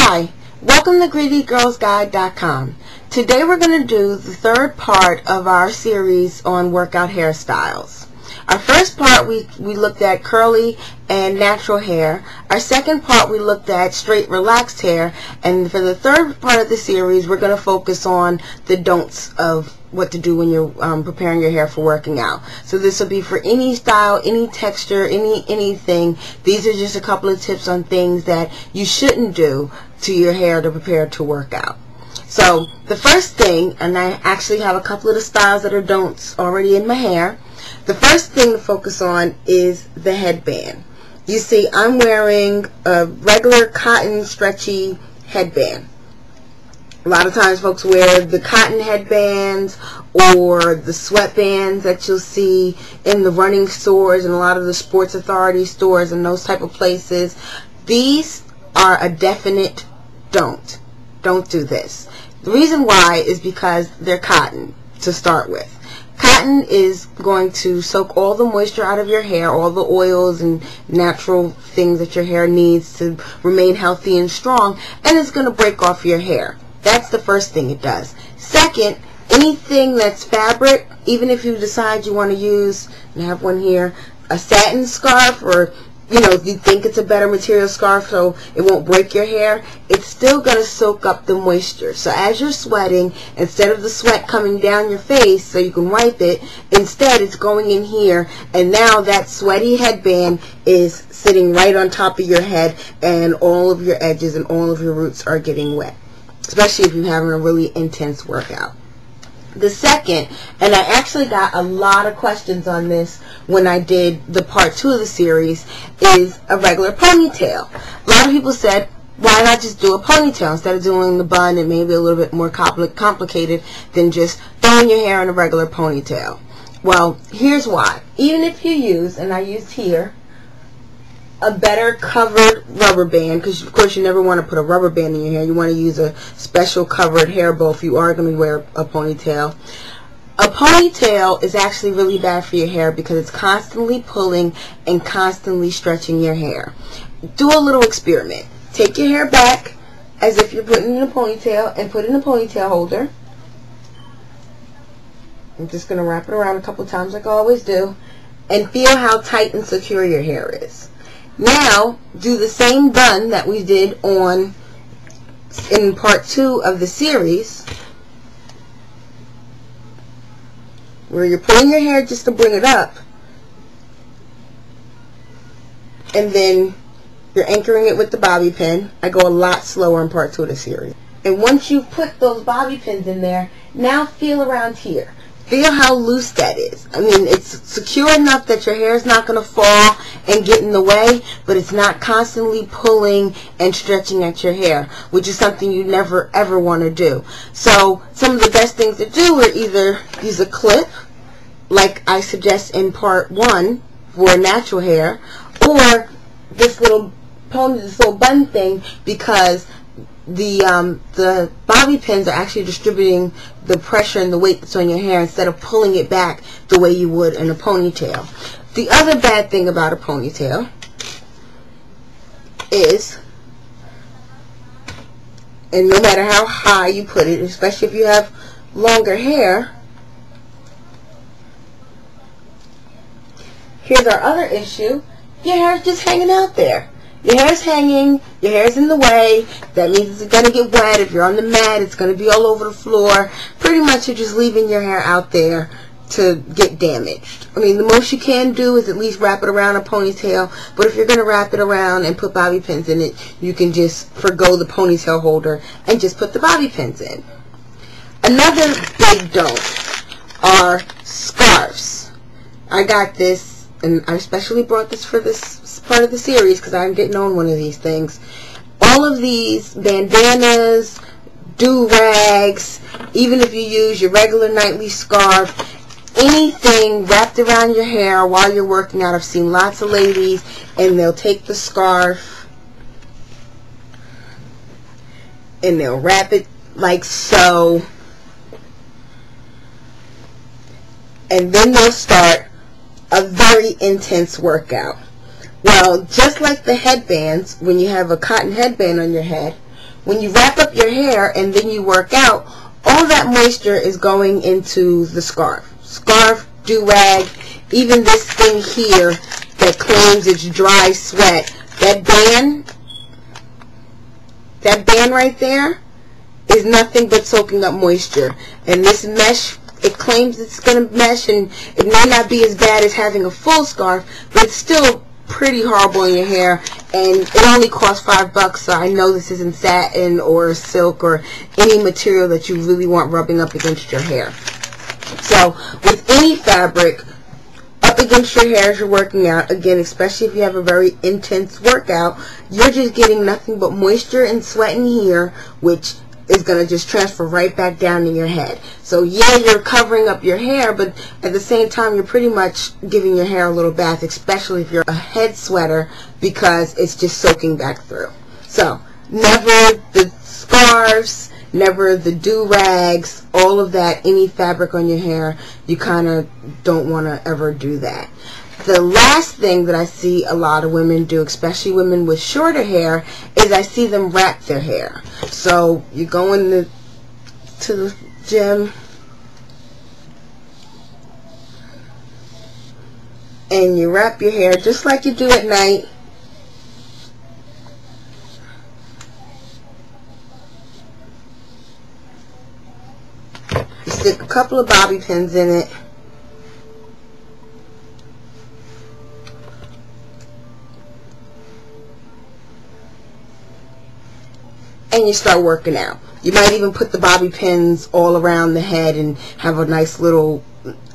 Hi, welcome to GreedyGirlsGuide.com. Today we're going to do the third part of our series on workout hairstyles. Our first part we looked at curly and natural hair. Our second part we looked at straight relaxed hair. And for the third part of the series we're going to focus on the don'ts of what to do when you're preparing your hair for working out. So this will be for any style, any texture, anything. These are just a couple of tips on things that you shouldn't do to your hair to prepare to work out. So the first thing, and I actually have a couple of the styles that are don'ts already in my hair. The first thing to focus on is the headband. You see, I'm wearing a regular cotton stretchy headband. A lot of times folks wear the cotton headbands or the sweatbands that you'll see in the running stores and a lot of the Sports Authority stores and those type of places. These are a definite don't. Don't do this. The reason why is because they're cotton to start with. Cotton is going to soak all the moisture out of your hair, all the oils and natural things that your hair needs to remain healthy and strong, and it's going to break off your hair. That's the first thing it does. Second, anything that's fabric, even if you decide you want to use, and I have one here, a satin scarf, or if you think it's a better material scarf so it won't break your hair, it's still going to soak up the moisture. So as you're sweating, instead of the sweat coming down your face so you can wipe it, instead it's going in here, and now that sweaty headband is sitting right on top of your head, and all of your edges and all of your roots are getting wet, especially if you're having a really intense workout. The second, and I actually got a lot of questions on this when I did the part 2 of the series, is a regular ponytail. A lot of people said, why not just do a ponytail instead of doing the bun? It may be a little bit more complicated than just throwing your hair in a regular ponytail. Well, here's why. Even if you use, and I used here, a better covered rubber band, because of course you never want to put a rubber band in your hair. You want to use a special covered hair bow if you are going to wear a ponytail. A ponytail is actually really bad for your hair because it's constantly pulling and constantly stretching your hair. Do a little experiment. Take your hair back as if you're putting it in a ponytail and put it in a ponytail holder. I'm just going to wrap it around a couple times like I always do, and feel how tight and secure your hair is. Now, do the same bun that we did in part 2 of the series, where you're pulling your hair just to bring it up, and then you're anchoring it with the bobby pin. I go a lot slower in part 2 of the series. And once you put those bobby pins in there, now feel around here. Feel how loose that is. I mean, it's secure enough that your hair is not going to fall and get in the way, but it's not constantly pulling and stretching at your hair, which is something you never ever want to do. So some of the best things to do are either use a clip, like I suggest in part 1 for natural hair, or this little bun thing, because the bobby pins are actually distributing the pressure and the weight that's on your hair instead of pulling it back the way you would in a ponytail. The other bad thing about a ponytail is, and no matter how high you put it, especially if you have longer hair, here's our other issue: your hair is just hanging out there. Your hair's hanging, your hair's in the way. That means it's going to get wet. If you're on the mat, it's going to be all over the floor. Pretty much you're just leaving your hair out there to get damaged. I mean, the most you can do is at least wrap it around a ponytail, but if you're going to wrap it around and put bobby pins in it, you can just forgo the ponytail holder and just put the bobby pins in. Another big don't are scarves. I got this, and I especially brought this for this part of the series because I didn't own one of these things. All of these bandanas, do-rags, even if you use your regular nightly scarf, anything wrapped around your hair while you're working out. I've seen lots of ladies and they'll take the scarf and they'll wrap it like so, and then they'll start a very intense workout. Well, just like the headbands, when you have a cotton headband on your head, when you wrap up your hair and then you work out, all that moisture is going into the scarf. Scarf, do-rag, even this thing here that claims it's dry sweat. That band right there is nothing but soaking up moisture. And this mesh, it claims it's going to mesh, and it may not be as bad as having a full scarf, but it's still pretty horrible in your hair, and it only costs $5, so I know this isn't satin or silk or any material that you really want rubbing up against your hair. So with any fabric up against your hair as you're working out, again, especially if you have a very intense workout, you're just getting nothing but moisture and sweat in here, which is going to just transfer right back down in your head. So yeah, you're covering up your hair, but at the same time, you're pretty much giving your hair a little bath, especially if you're a head sweater, because it's just soaking back through. So never the scarves, never the do-rags, all of that, any fabric on your hair, you kind of don't want to ever do that. The last thing that I see a lot of women do, especially women with shorter hair, is I see them wrap their hair. So you go to the gym and you wrap your hair just like you do at night. You stick a couple of bobby pins in it. And you start working out. You might even put the bobby pins all around the head and have a nice little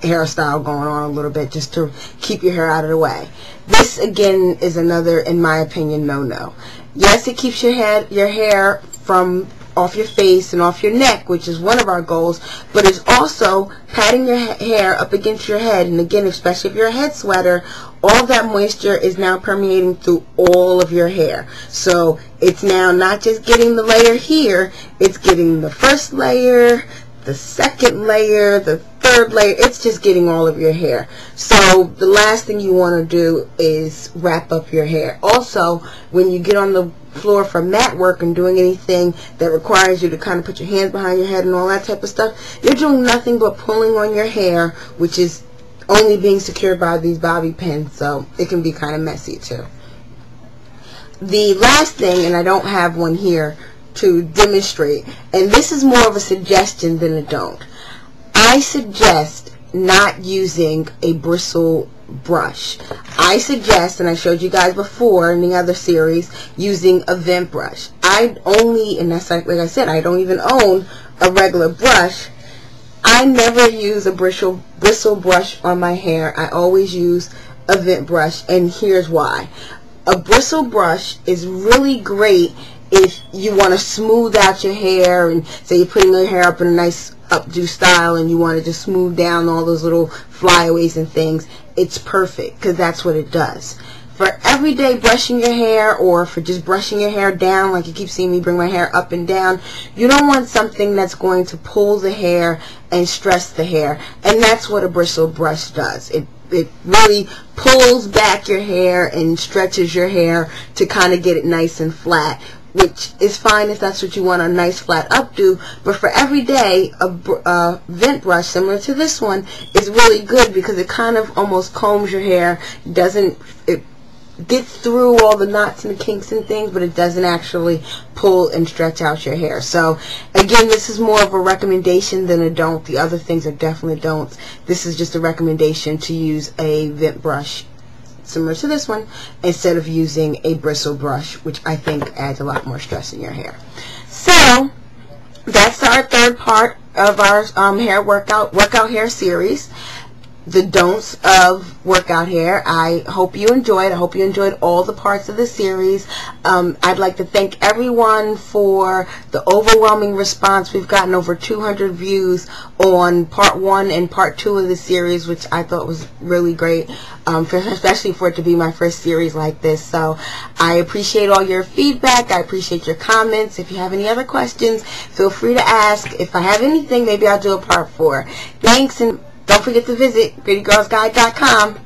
hairstyle going on a little bit just to keep your hair out of the way. This again is another, in my opinion, no-no. Yes, it keeps your hair from off your face and off your neck, which is one of our goals, but it's also patting your hair up against your head. And again, especially if you're a head sweater, all that moisture is now permeating through all of your hair. So it's now not just getting the layer here, it's getting the first layer, the second layer, the third layer. It's just getting all of your hair. So the last thing you want to do is wrap up your hair. Also, when you get on the floor for mat work and doing anything that requires you to kind of put your hands behind your head and all that type of stuff, you're doing nothing but pulling on your hair, which is only being secured by these bobby pins, so it can be kind of messy too. The last thing, and I don't have one here to demonstrate, and this is more of a suggestion than a don't. I suggest not using a bristle brush. I suggest, and I showed you guys before in the other series, using a vent brush. I only, and that's like I said, I don't even own a regular brush. I never use a bristle brush on my hair. I always use a vent brush, and here's why. A bristle brush is really great if you want to smooth out your hair, and say you're putting your hair up in a nice updo style and you want to just smooth down all those little flyaways and things. It's perfect because that's what it does. For everyday brushing your hair, or for just brushing your hair down, like you keep seeing me bring my hair up and down, you don't want something that's going to pull the hair and stress the hair, and that's what a bristle brush does. It really pulls back your hair and stretches your hair to kind of get it nice and flat, which is fine if that's what you want, a nice flat updo. But for every day, a vent brush similar to this one is really good because it kind of almost combs your hair. It gets through all the knots and the kinks and things, but it doesn't actually pull and stretch out your hair. So again, this is more of a recommendation than a don't. The other things are definitely don'ts. This is just a recommendation to use a vent brush similar to this one instead of using a bristle brush, which I think adds a lot more stress in your hair. So that's our third part of our hair workout hair series, the don'ts of workout hair. I hope you enjoyed. I hope you enjoyed all the parts of the series. I'd like to thank everyone for the overwhelming response. We've gotten over 200 views on part 1 and part 2 of the series, which I thought was really great, especially for it to be my first series like this. So I appreciate all your feedback. I appreciate your comments. If you have any other questions, feel free to ask. If I have anything, maybe I'll do a part 4. Thanks, and don't forget to visit prettygirlsguide.com.